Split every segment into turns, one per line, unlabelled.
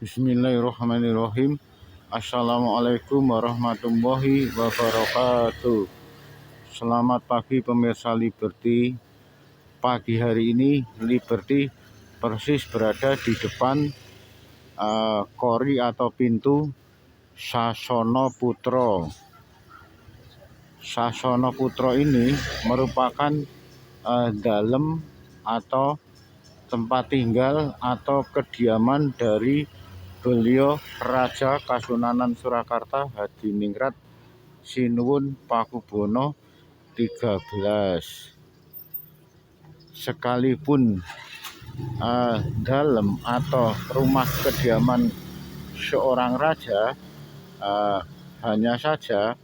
Bismillahirrahmanirrahim. Assalamualaikum warahmatullahi wabarakatuh. Selamat pagi pemirsa Liberty. Pagi hari ini Liberty persis berada di depan kori atau pintu Sasono Putro. Sasono Putro ini merupakan dalem atau tempat tinggal atau kediaman dari beliau Raja Kasunanan Surakarta Hadiningrat Sinuwun Pakubono 13. Sekalipun dalam atau rumah kediaman seorang raja, hanya saja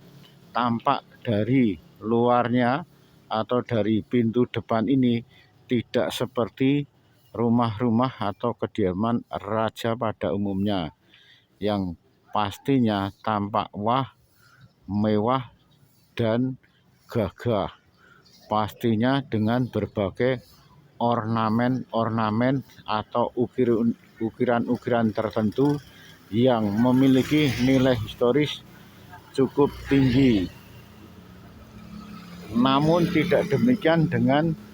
tampak dari luarnya atau dari pintu depan ini tidak seperti rumah-rumah atau kediaman raja pada umumnya, yang pastinya tampak mewah dan gagah, pastinya dengan berbagai ornamen-ornamen atau ukiran-ukiran tertentu yang memiliki nilai historis cukup tinggi. Namun tidak demikian dengan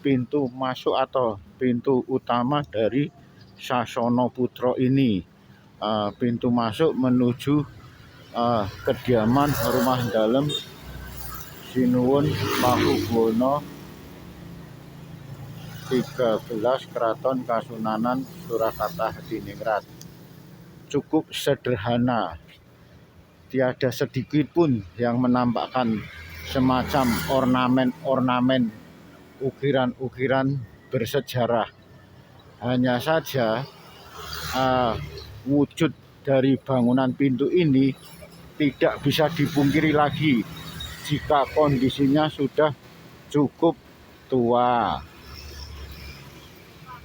pintu masuk atau pintu utama dari Sasono Putro ini. Pintu masuk menuju kediaman rumah dalem Sinuwun Pakubono 13 Keraton Kasunanan Surakarta Hadiningrat. Cukup sederhana, tiada sedikit pun yang menampakkan semacam ornamen-ornamen ukiran-ukiran bersejarah. Hanya saja wujud dari bangunan pintu ini tidak bisa dipungkiri lagi jika kondisinya sudah cukup tua.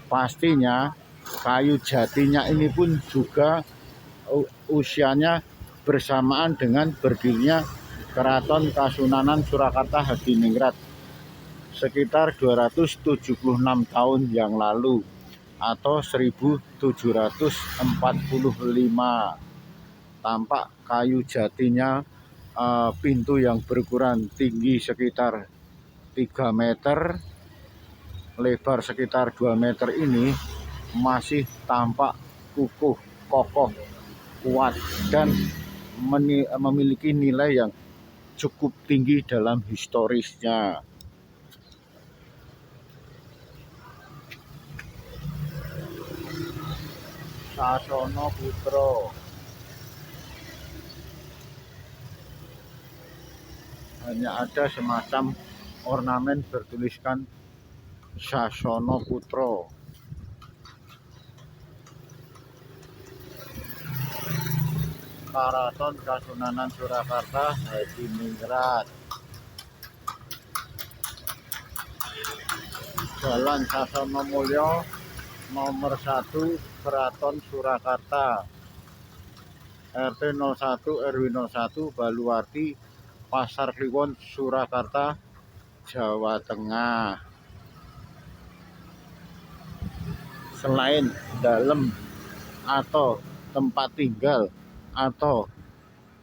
Pastinya kayu jatinya ini pun juga usianya bersamaan dengan berdirinya Keraton Kasunanan Surakarta Hadiningrat sekitar 276 tahun yang lalu atau 1745. Tampak kayu jatinya, pintu yang berukuran tinggi sekitar 3 meter, lebar sekitar 2 meter ini masih tampak kukuh, kokoh, kuat, dan memiliki nilai yang cukup tinggi dalam historisnya. Sasono Putro hanya ada semacam ornamen bertuliskan Sasono Putro. Keraton Kasunanan Surakarta Hadiningrat, Jalan Sasono Mulyo nomor 1 Keraton Surakarta, RT 01 RW 01 Baluwarti, Pasar Kliwon, Surakarta, Jawa Tengah. Selain dalem atau tempat tinggal atau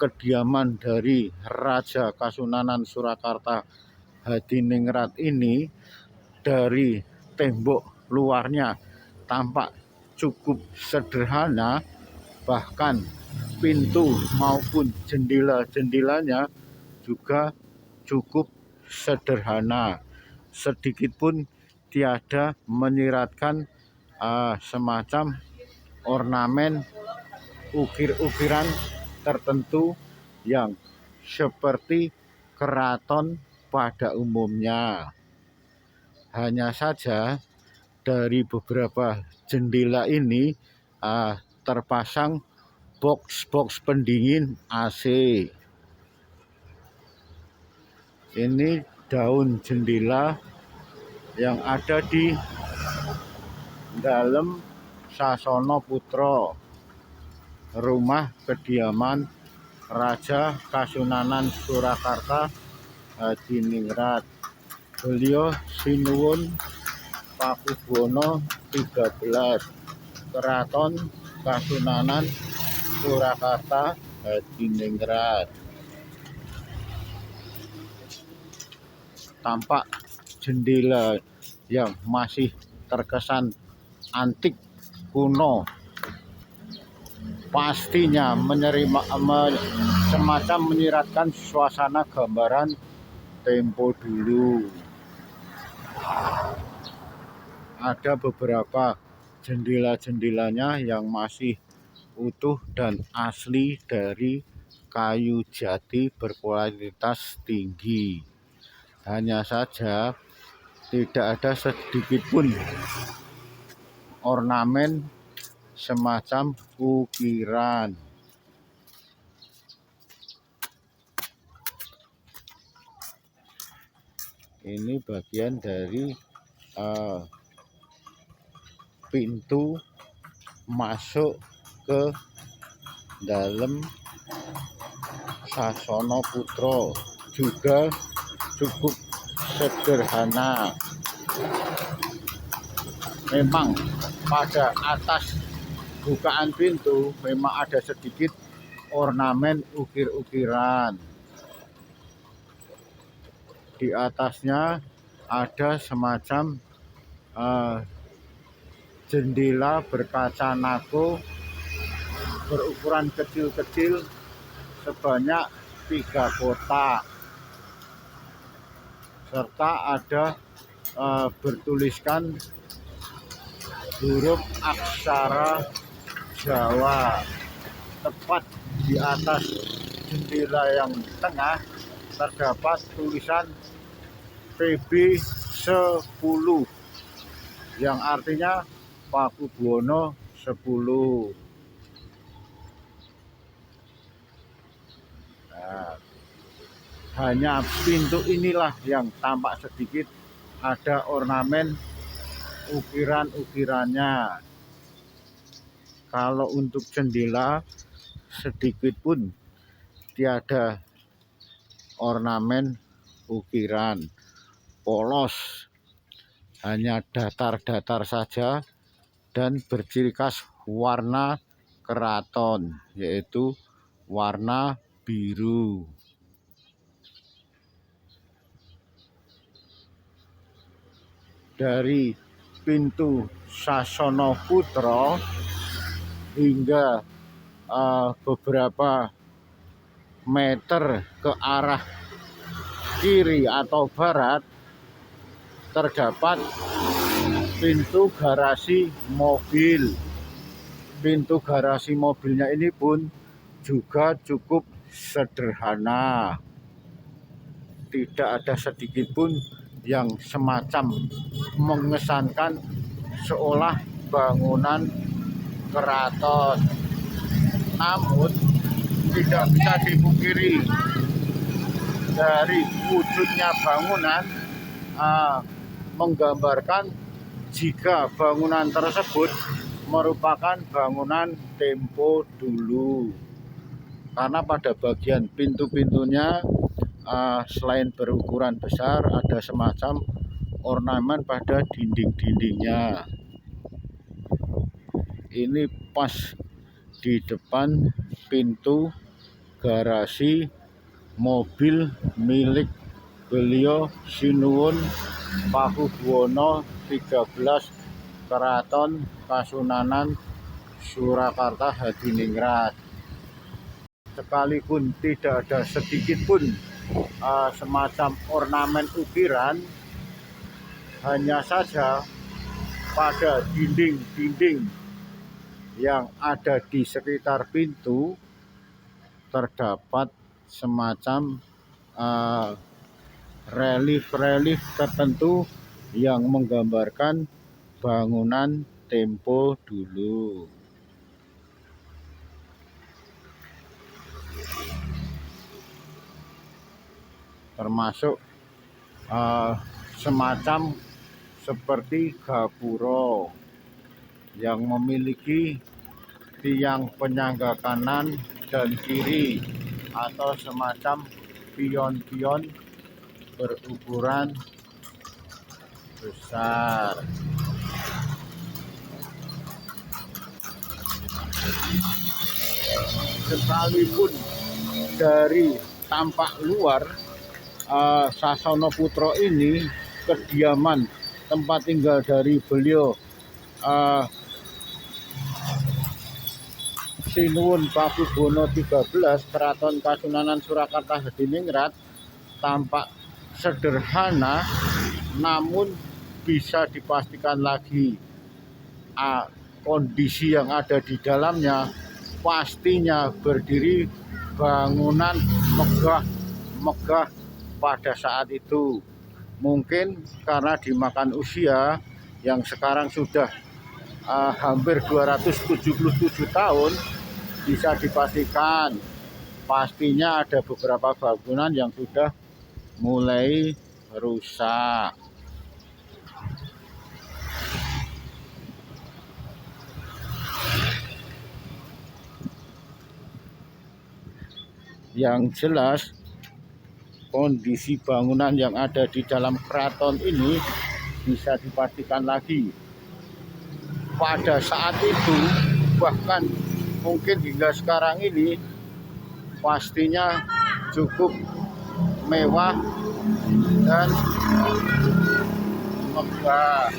kediaman dari Raja Kasunanan Surakarta Hadiningrat ini, dari tembok luarnya tampak cukup sederhana, bahkan pintu maupun jendela-jendelanya juga cukup sederhana, sedikit pun tiada menyiratkan semacam ornamen ukir-ukiran tertentu yang seperti keraton pada umumnya. Hanya saja dari beberapa jendela ini terpasang box-box pendingin AC. Ini daun jendela yang ada di dalam Sasono Putro, rumah kediaman Raja Kasunanan Surakarta Hadiningrat. Beliau Sinuwun Pakubono 13, Keraton Kasunanan Surakarta Hadiningrat. Tampak jendela yang masih terkesan antik kuno, pastinya semacam menyiratkan suasana gambaran tempo dulu. Ada beberapa jendela-jendelanya yang masih utuh dan asli dari kayu jati berkualitas tinggi. Hanya saja tidak ada sedikit pun ornamen semacam ukiran. Ini bagian dari pintu masuk ke dalam Sasono Putra, juga cukup sederhana. Memang pada atas bukaan pintu memang ada sedikit ornamen ukir-ukiran. Di atasnya ada semacam jendela berkaca nako berukuran kecil-kecil sebanyak 3 kotak, serta ada bertuliskan huruf aksara Jawa. Tepat di atas jendela yang tengah terdapat tulisan PB 10, yang artinya Pakubuwono 10. Nah, hanya pintu inilah yang tampak sedikit ada ornamen ukiran-ukirannya. Kalau untuk jendela sedikit pun tiada ornamen ukiran, polos, hanya datar-datar saja dan berciri khas warna keraton, yaitu warna biru. Dari pintu Sasono Putra hingga beberapa meter ke arah kiri atau barat terdapat pintu garasi mobil. Pintu garasi mobilnya ini pun juga cukup sederhana. Tidak ada sedikit pun yang semacam mengesankan seolah bangunan keraton. Namun tidak bisa dipungkiri dari wujudnya bangunan menggambarkan jika bangunan tersebut merupakan bangunan tempo dulu, karena pada bagian pintu-pintunya selain berukuran besar ada semacam ornamen pada dinding-dindingnya. Ini pas di depan pintu garasi mobil milik beliau Sinuwun Pakubuwono 13 Keraton Kasunanan Surakarta Hadiningrat. Sekalipun tidak ada sedikit pun semacam ornamen ukiran, hanya saja pada dinding-dinding yang ada di sekitar pintu terdapat semacam relief-relief tertentu yang menggambarkan bangunan tempo dulu. Termasuk semacam seperti gapura yang memiliki tiang penyangga kanan dan kiri atau semacam pion-pion berukuran besar. sekalipun dari tampak luar, Sasono Putra ini kediaman tempat tinggal dari beliau Sinuwun Pakubono 13 Keraton Kasunanan Surakarta Hadiningrat tampak sederhana, namun bisa dipastikan lagi kondisi yang ada di dalamnya pastinya berdiri bangunan megah pada saat itu. Mungkin karena dimakan usia yang sekarang sudah hampir 277 tahun, bisa dipastikan pastinya ada beberapa bangunan yang sudah mulai rusak. Yang jelas kondisi bangunan yang ada di dalam keraton ini bisa dipastikan lagi pada saat itu, bahkan mungkin hingga sekarang ini pastinya cukup mewah dan megah.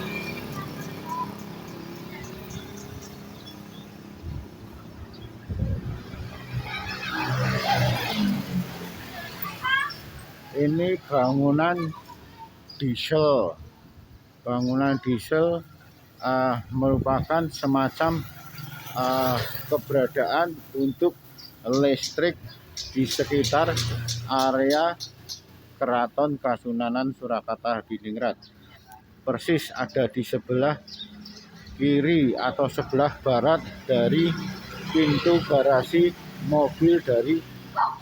Ini bangunan diesel. Bangunan diesel merupakan semacam keberadaan untuk listrik di sekitar area Keraton Kasunanan Surakarta Hadiningrat. Persis ada di sebelah kiri atau sebelah barat dari pintu garasi mobil dari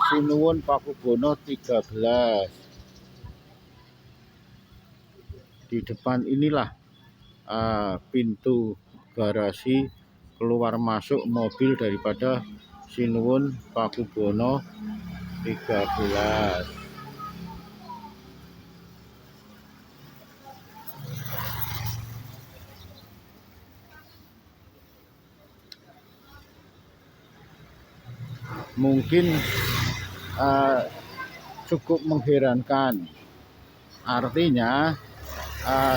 Sinuwun Pakubono 13. Di depan inilah pintu garasi keluar masuk mobil daripada Sinuwun Pakubono 13. Mungkin cukup mengherankan, artinya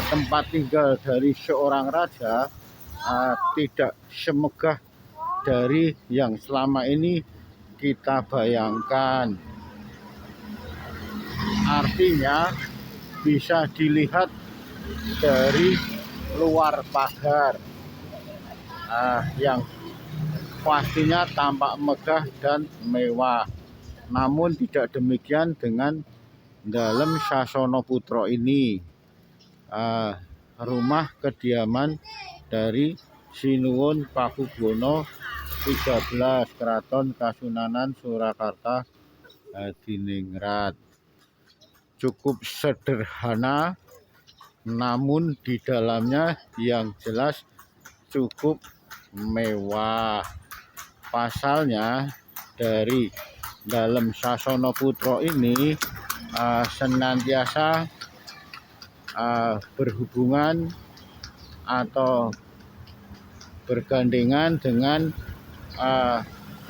tempat tinggal dari seorang raja tidak semegah dari yang selama ini kita bayangkan. Artinya bisa dilihat dari luar pagar yang pastinya tampak megah dan mewah. Namun tidak demikian dengan dalam Sasono Putra ini, rumah kediaman dari Sinuwun Pakubono 13 Keraton Kasunanan Surakarta Hadiningrat. Cukup sederhana, namun di dalamnya yang jelas cukup mewah. Pasalnya dari dalam Sasono Putra ini senantiasa berhubungan atau bergandengan dengan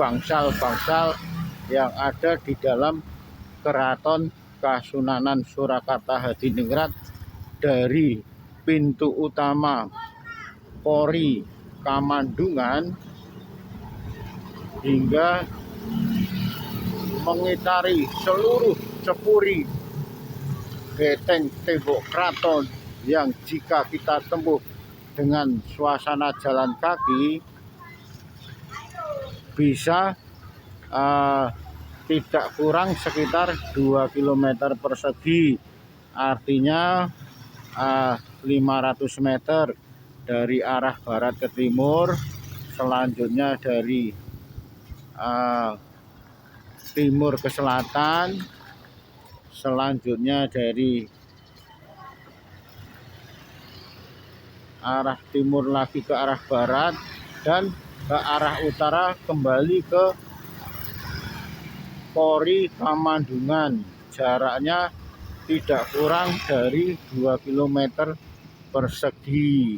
bangsal-bangsal yang ada di dalam Keraton Kasunanan Surakarta Hadiningrat, dari pintu utama Pori Kamandungan hingga mengitari seluruh cepuri beteng tembok keraton, yang jika kita tempuh dengan suasana jalan kaki bisa tidak kurang sekitar 2 km persegi, artinya 500 meter dari arah barat ke timur, selanjutnya dari timur ke selatan, selanjutnya dari arah timur lagi ke arah barat, dan ke arah utara kembali ke Pori Kamandungan. Jaraknya tidak kurang dari 2 km persegi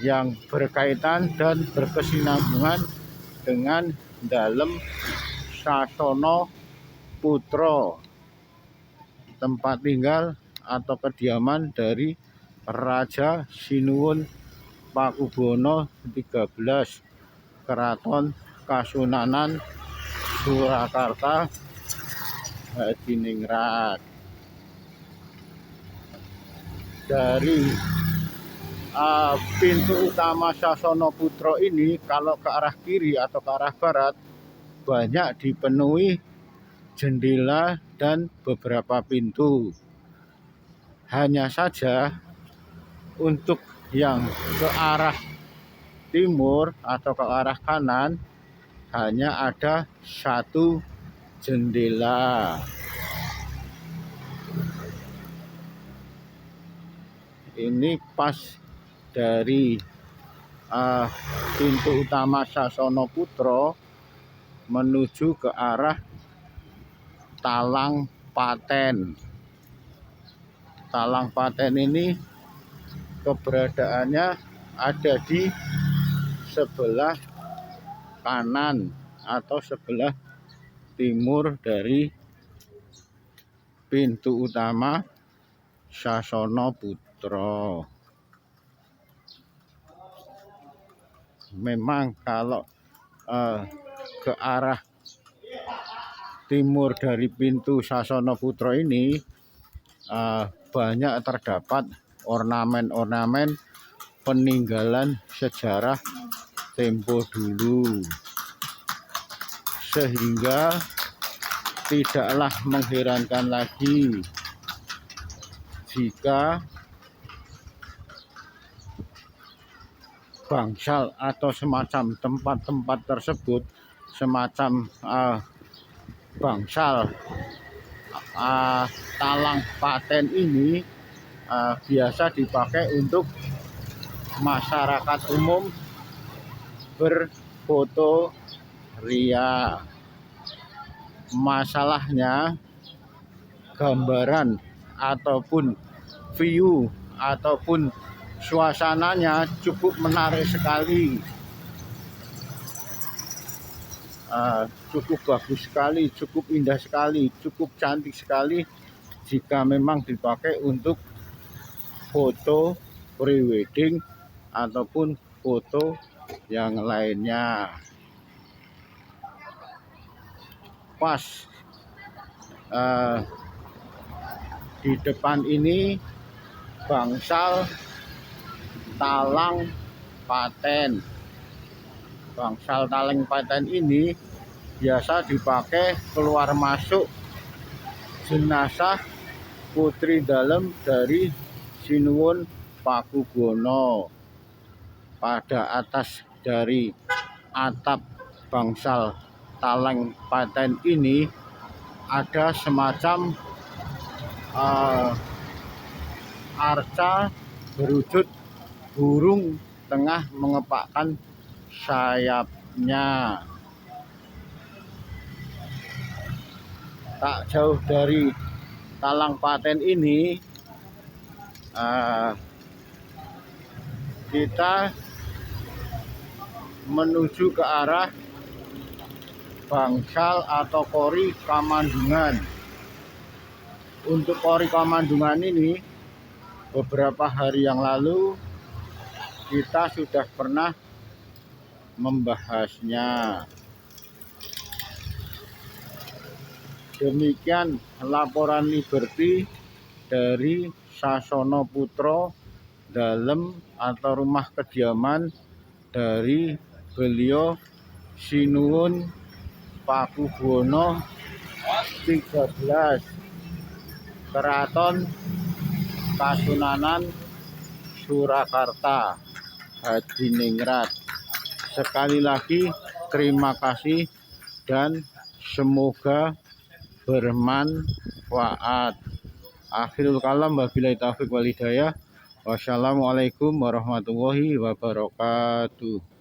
yang berkaitan dan berkesinambungan dengan Dalem Sasana Putra, tempat tinggal atau kediaman dari Raja Sinuwun Pakubuwana XIII, Keraton Kasunanan Surakarta Hadiningrat. Dari pintu utama Sasana Putra ini, kalau ke arah kiri atau ke arah barat, banyak dipenuhi jendela dan beberapa pintu. Hanya saja untuk yang ke arah timur atau ke arah kanan hanya ada satu jendela. Ini pas dari pintu utama Sasana Putra menuju ke arah Talang Paten. Talang Paten ini keberadaannya ada di sebelah kanan atau sebelah timur dari pintu utama Sasana Putra. Memang kalau ke arah timur dari pintu Sasana Putra ini banyak terdapat ornamen-ornamen peninggalan sejarah tempo dulu, sehingga tidaklah mengherankan lagi jika bangsal atau semacam tempat-tempat tersebut, semacam bangsal Talang Paten ini biasa dipakai untuk masyarakat umum berfoto ria. Masalahnya gambaran ataupun view ataupun suasananya cukup menarik sekali, cukup bagus sekali, cukup indah sekali, cukup cantik sekali jika memang dipakai untuk foto prewedding ataupun foto yang lainnya. Pas di depan ini bangsal Talang Paten. Bangsal Talang Paten ini biasa dipakai keluar masuk jenazah putri dalem dari Sinuwun Pakubuwana. Pada atas dari atap bangsal Talang Paten ini ada semacam arca berwujud burung tengah mengepakkan sayapnya. Tak jauh dari Talang Paten ini kita menuju ke arah bangsal atau Kori Kamandungan. Untuk Kori Kamandungan ini beberapa hari yang lalu kita sudah pernah membahasnya. Demikian laporan Liberty dari Sasana Putra dalem atau rumah kediaman dari beliau Sinuwun Pakubuwana XIII, Keraton Kasunanan Surakarta Hadiningrat. Sekali lagi terima kasih dan semoga bermanfaat. Akhirul kalam, wabillahi taufiq wal hidayah. Wassalamualaikum warahmatullahi wabarakatuh.